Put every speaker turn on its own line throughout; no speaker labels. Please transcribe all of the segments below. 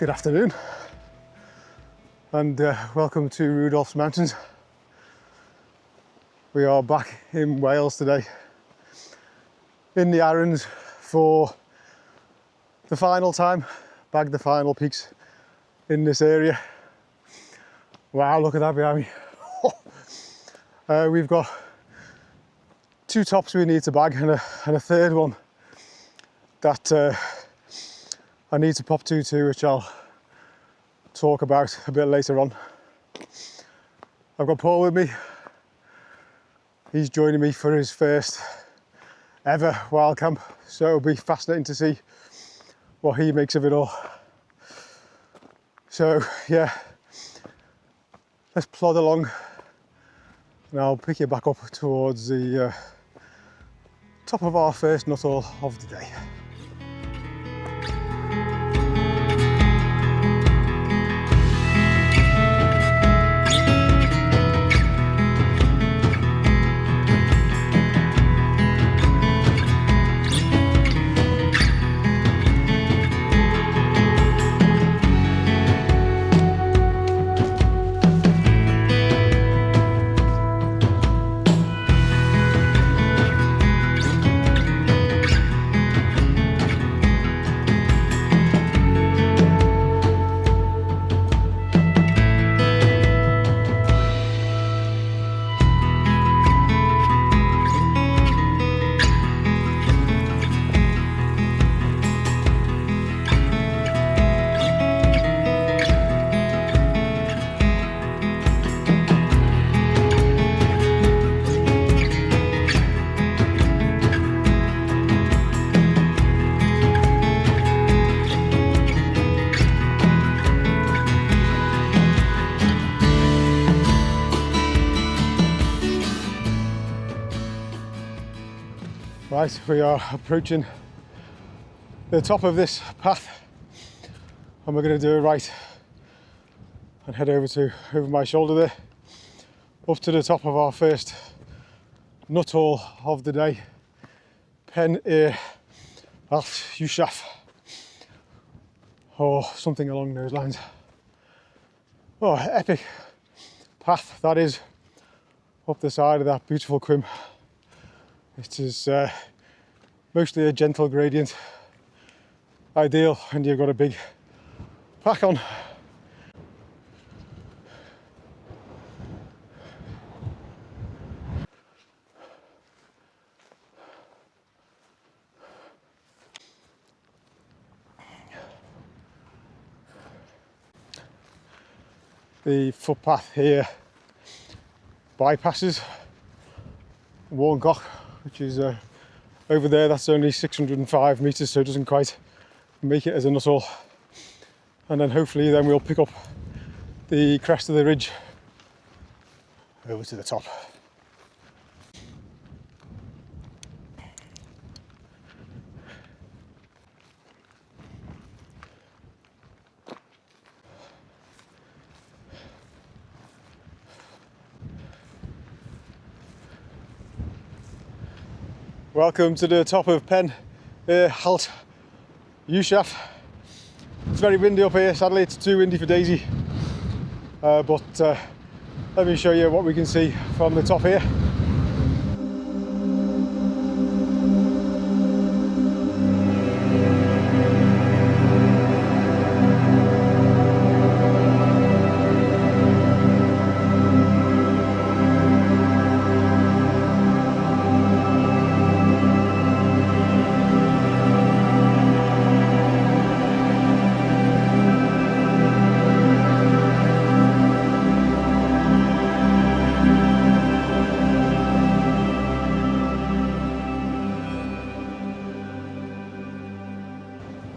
Good afternoon and welcome to Rudolph's Mountains. We are back in Wales today in the Arans for the final time, bagged the final peaks in this area. Wow, look at that behind me. We've got two tops we need to bag and a third one that I need to pop to too, which I'll talk about a bit later on. I've got Paul with me. He's joining me for his first ever wild camp, so it'll be fascinating to see what he makes of it all. So yeah, let's plod along and I'll pick you back up towards the top of our first Nuttall of the day. Right, we are approaching the top of this path and we're going to do a right and head over my shoulder there, up to the top of our first Nuttall of the day, Pen Allt Uchaf, or something along those lines. Oh, epic path that is, up the side of that beautiful Gwaun. It is mostly a gentle gradient, ideal when you've got a big pack on. The footpath here bypasses Gwaun, which is over there. That's only 605 metres, so it doesn't quite make it as a Nuttall. And then hopefully then we'll pick up the crest of the ridge over to the top. Welcome to the top of Pen Allt Uchaf. It's very windy up here, sadly it's too windy for Daisy, but let me show you what we can see from the top here.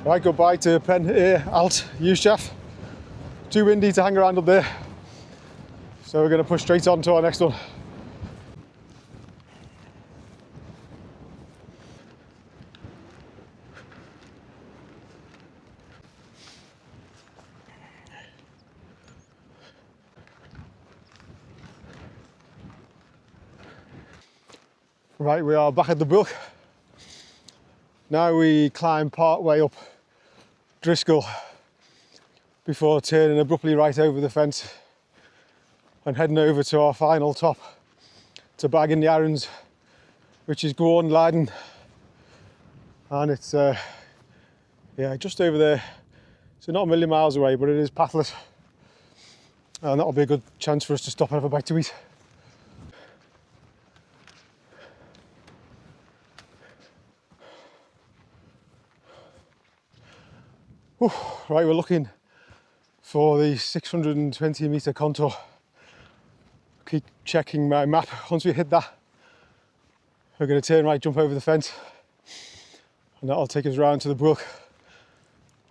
Right, goodbye to Pen Allt Uchaf. Too windy to hang around up there, so we're going to push straight on to our next one. Right, we are back at the brook. Now we climb part way up Driscoll before turning abruptly right over the fence and heading over to our final top to bag in the Arans, which is Gwaun, Lydan, and it's yeah, just over there, so not a million miles away, but it is pathless, and that'll be a good chance for us to stop and have a bite to eat. Whew, right, we're looking for the 620 metre contour. Keep checking my map. Once we hit that, we're going to turn right, jump over the fence, and that'll take us round to the brook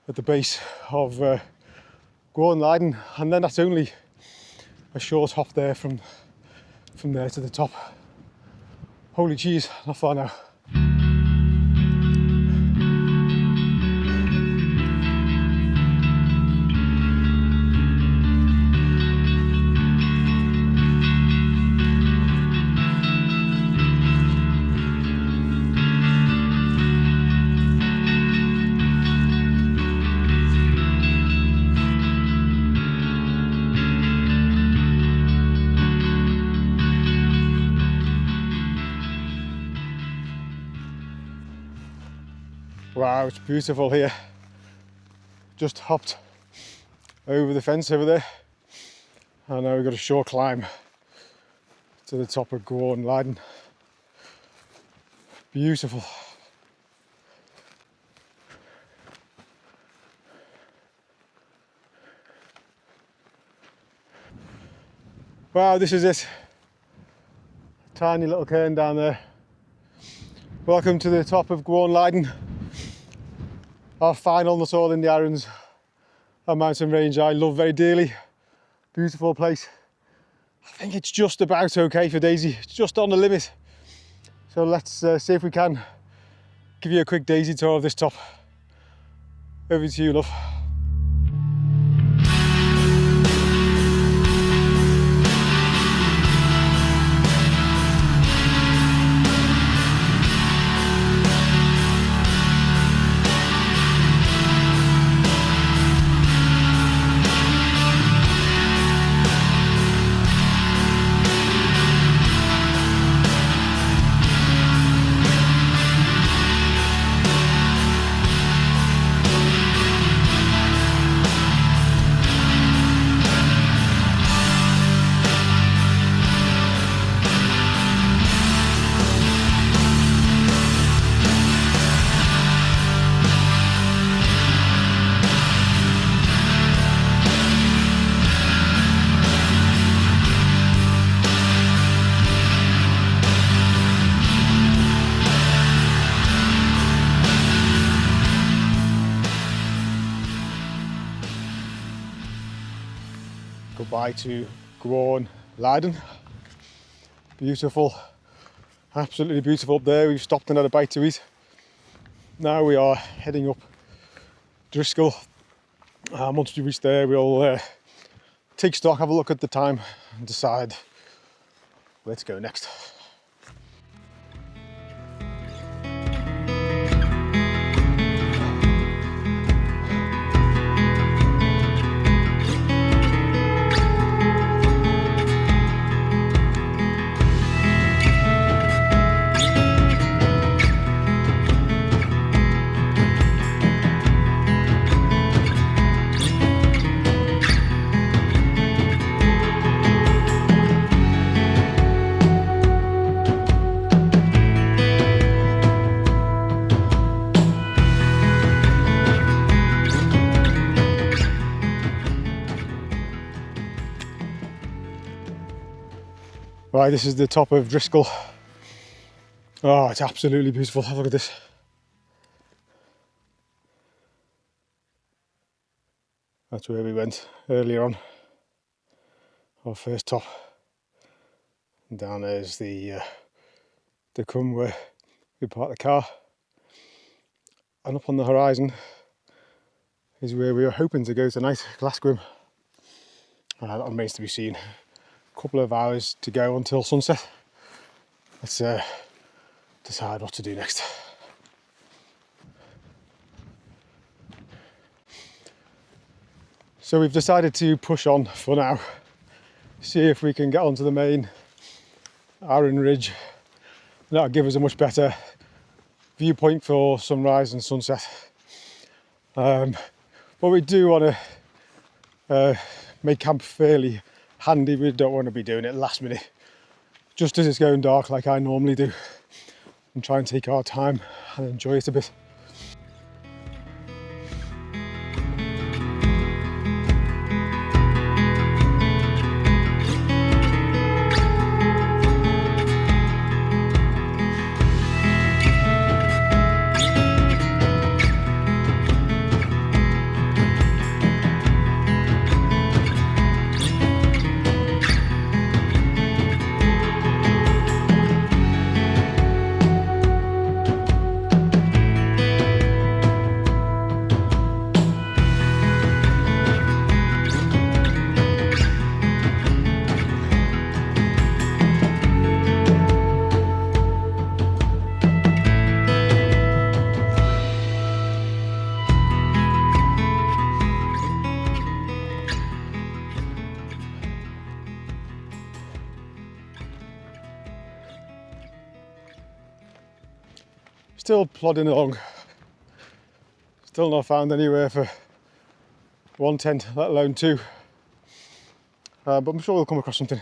at the base of Gwaun, Lydan, and then that's only a short hop there from there to the top. Holy cheese, not far now. Wow, it's beautiful here. Just hopped over the fence over there, and now we've got a short climb to the top of Gwaun, Lydan. Beautiful. Wow, this is it. Tiny little cairn down there. Welcome to the top of Gwaun, Lydan. Our final Nuttalls in the Arans, a mountain range I love very dearly. Beautiful place. I think it's just about okay for Daisy. It's just on the limit. So let's see if we can give you a quick Daisy tour of this top. Over to you, love. Goodbye to Gwaun, Lydan. Beautiful, absolutely beautiful up there. We've stopped and had a bite to eat. Now we are heading up Driscoll. Once we reach there, we'll take stock, have a look at the time, and decide where to go next. Right, this is the top of Driscoll. Oh, it's absolutely beautiful. Have a look at this. That's where we went earlier on, our first top. And down there's the combe where we parked the car. And up on the horizon is where we were hoping to go tonight, Glasgwm. That remains to be seen. Couple of hours to go until sunset. Let's decide what to do next. So we've decided to push on for now, see if we can get onto the main Aran Ridge. That'll give us a much better viewpoint for sunrise and sunset. But we do want to make camp fairly handy. We don't want to be doing it last minute, just as it's going dark like I normally do, and try and take our time and enjoy it a bit. Still plodding along, still not found anywhere for one tent, let alone two, but I'm sure we'll come across something.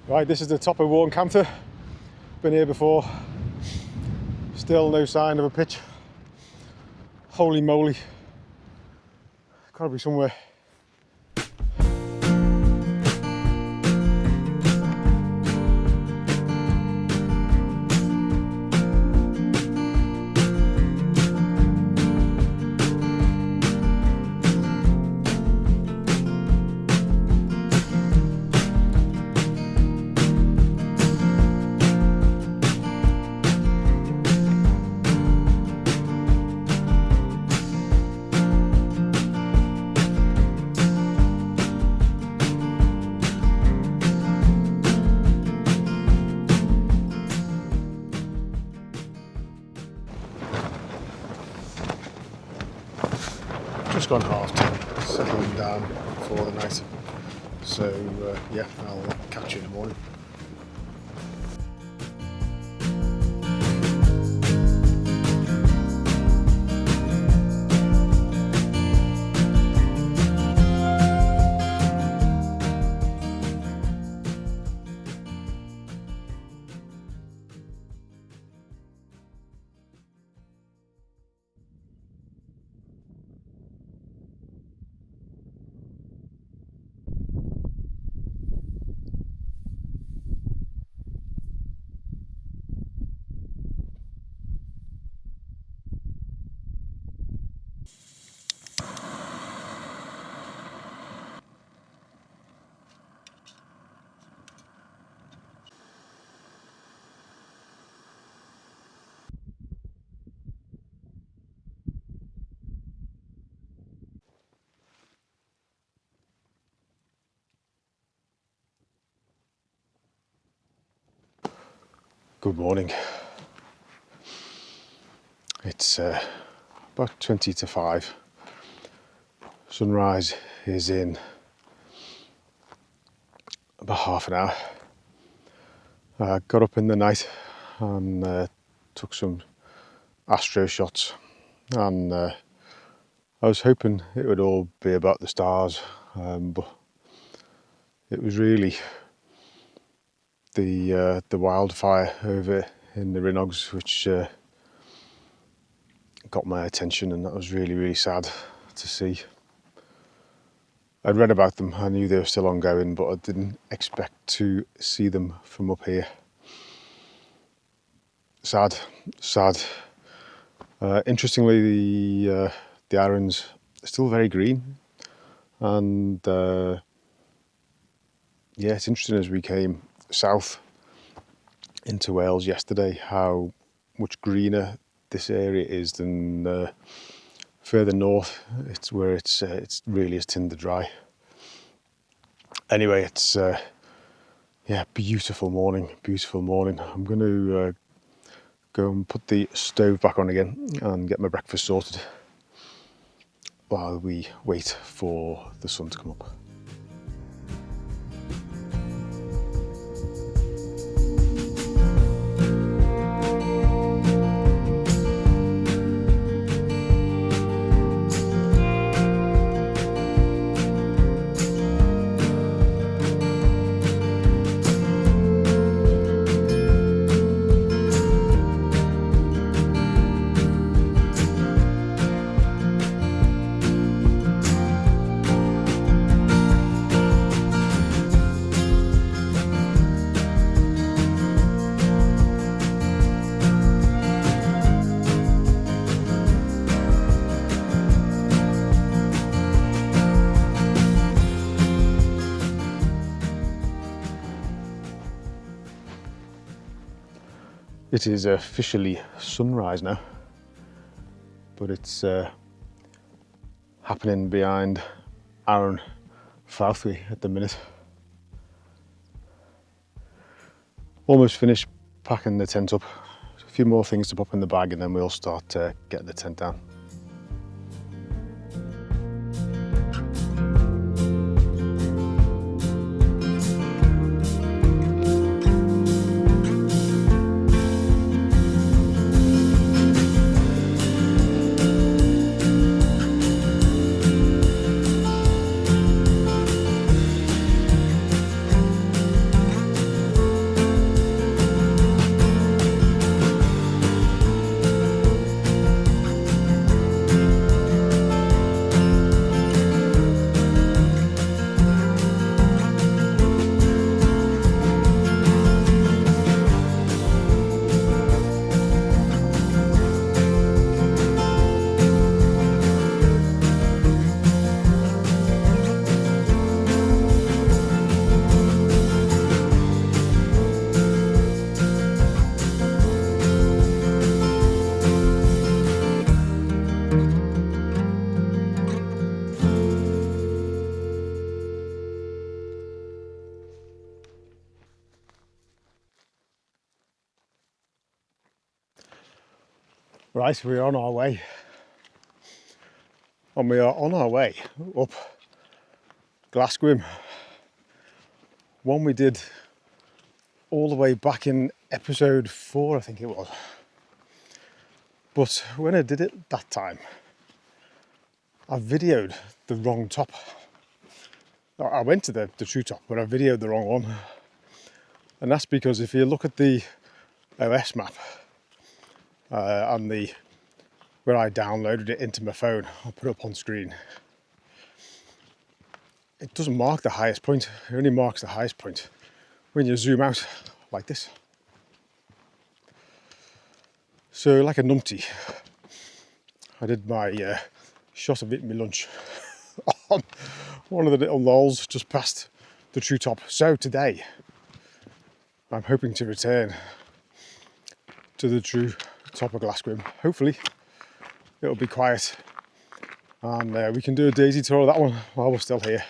Right, this is the top of Gwaun Camphor, been here before, still no sign of a pitch. Holy moly, gotta be somewhere. Just gone half 10, settling down for the night. So yeah, I'll catch you in the morning. Good morning. It's about 20 to 5. Sunrise is in about half an hour. I got up in the night and took some astro shots, and I was hoping it would all be about the stars, but it was really the wildfire over in the Rinogs which got my attention, and that was really sad to see. I'd read about them, I knew they were still ongoing, but I didn't expect to see them from up here. Sad. Interestingly, the Arans are still very green, and yeah, it's interesting as we came south into Wales yesterday how much greener this area is than further north. It's where it's really is tinder dry. Anyway, it's yeah, beautiful morning. I'm going to go and put the stove back on again and get my breakfast sorted while we wait for the sun to come up. It is officially sunrise now, but it's happening behind Aran Ridge at the minute. Almost finished packing the tent up. A few more things to pop in the bag and then we'll start getting the tent down. Right, we're on our way. And we are on our way up Glasgwm. One we did all the way back in episode 4, I think it was. But when I did it that time, I videoed the wrong top. I went to the true top, but I videoed the wrong one. And that's because if you look at the OS map, and where I downloaded it into my phone, I'll put it up on screen. It doesn't mark the highest point. It only marks the highest point when you zoom out like this. So like a numpty, I did my shot of eating my lunch on one of the little knolls just past the true top. So today, I'm hoping to return to the true top of Glasgwm. Hopefully it'll be quiet and we can do a daisy tour of that one while we're still here.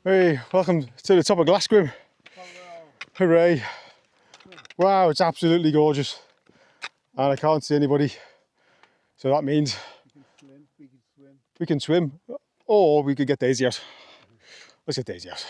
Hey, welcome to the top of Glasgwm. Hooray. Wow, it's absolutely gorgeous. And I can't see anybody. So that means we can swim, or we could get Daisy out. Let's get Daisy out.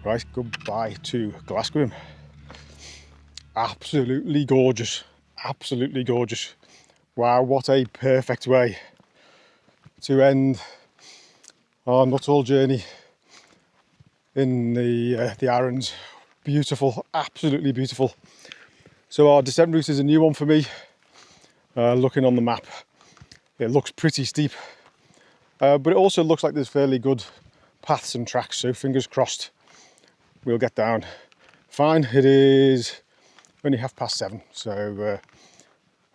Right, goodbye to Glasgwm. Absolutely gorgeous, absolutely gorgeous. Wow, what a perfect way to end our Nuttall journey in the Arans. Beautiful, absolutely beautiful. So our descent route is a new one for me. Looking on the map, it looks pretty steep, but it also looks like there's fairly good paths and tracks, so fingers crossed we'll get down fine. It is only 7:30, so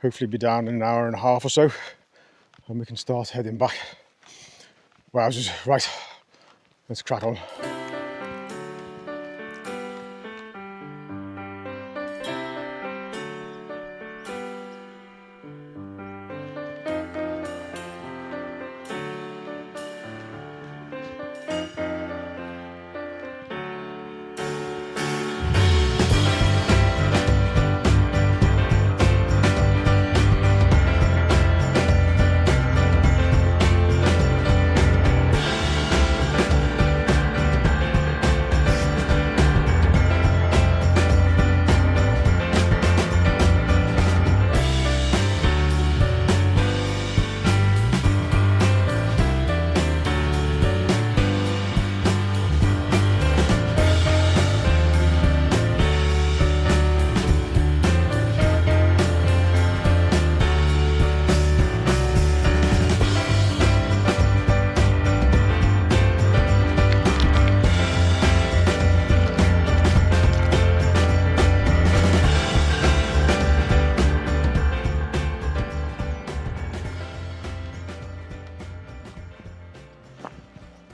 hopefully be down in an hour and a half or so, and we can start heading back. Wowzers, right, let's crack on.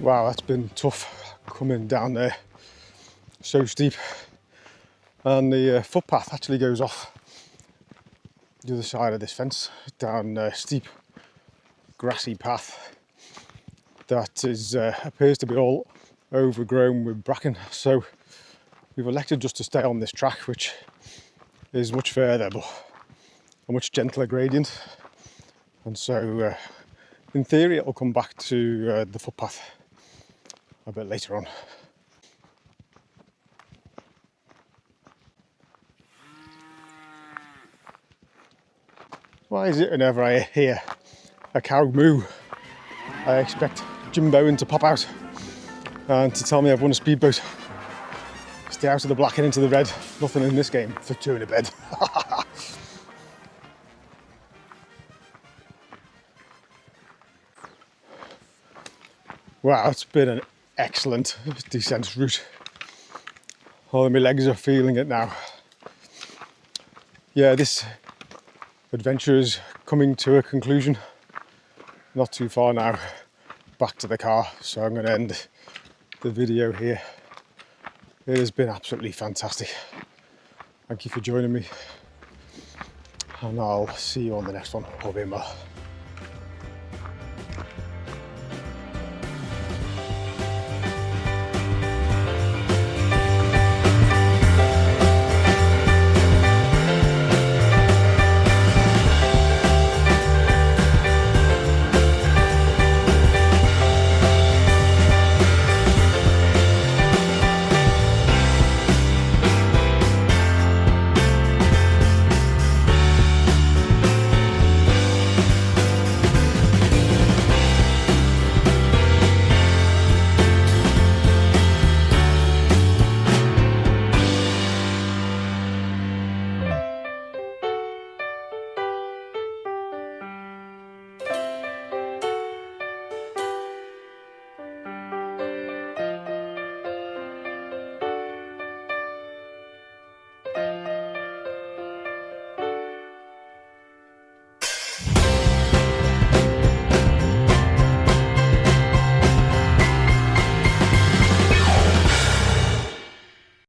Wow, that's been tough coming down there, so steep, and the footpath actually goes off the other side of this fence down a steep grassy path that is appears to be all overgrown with bracken, so we've elected just to stay on this track, which is much further but a much gentler gradient, and so in theory it'll come back to the footpath a bit later on. Why is it whenever I hear a cow moo, I expect Jim Bowen to pop out and to tell me I've won a speedboat? Stay out of the black and into the red. Nothing in this game for two in a bed. Wow, it's been an excellent descent route. Although my legs are feeling it now. Yeah, this adventure is coming to a conclusion. Not too far now, back to the car, so I'm going to end the video here. It has been absolutely fantastic. Thank you for joining me, and I'll see you on the next one. Hope you well.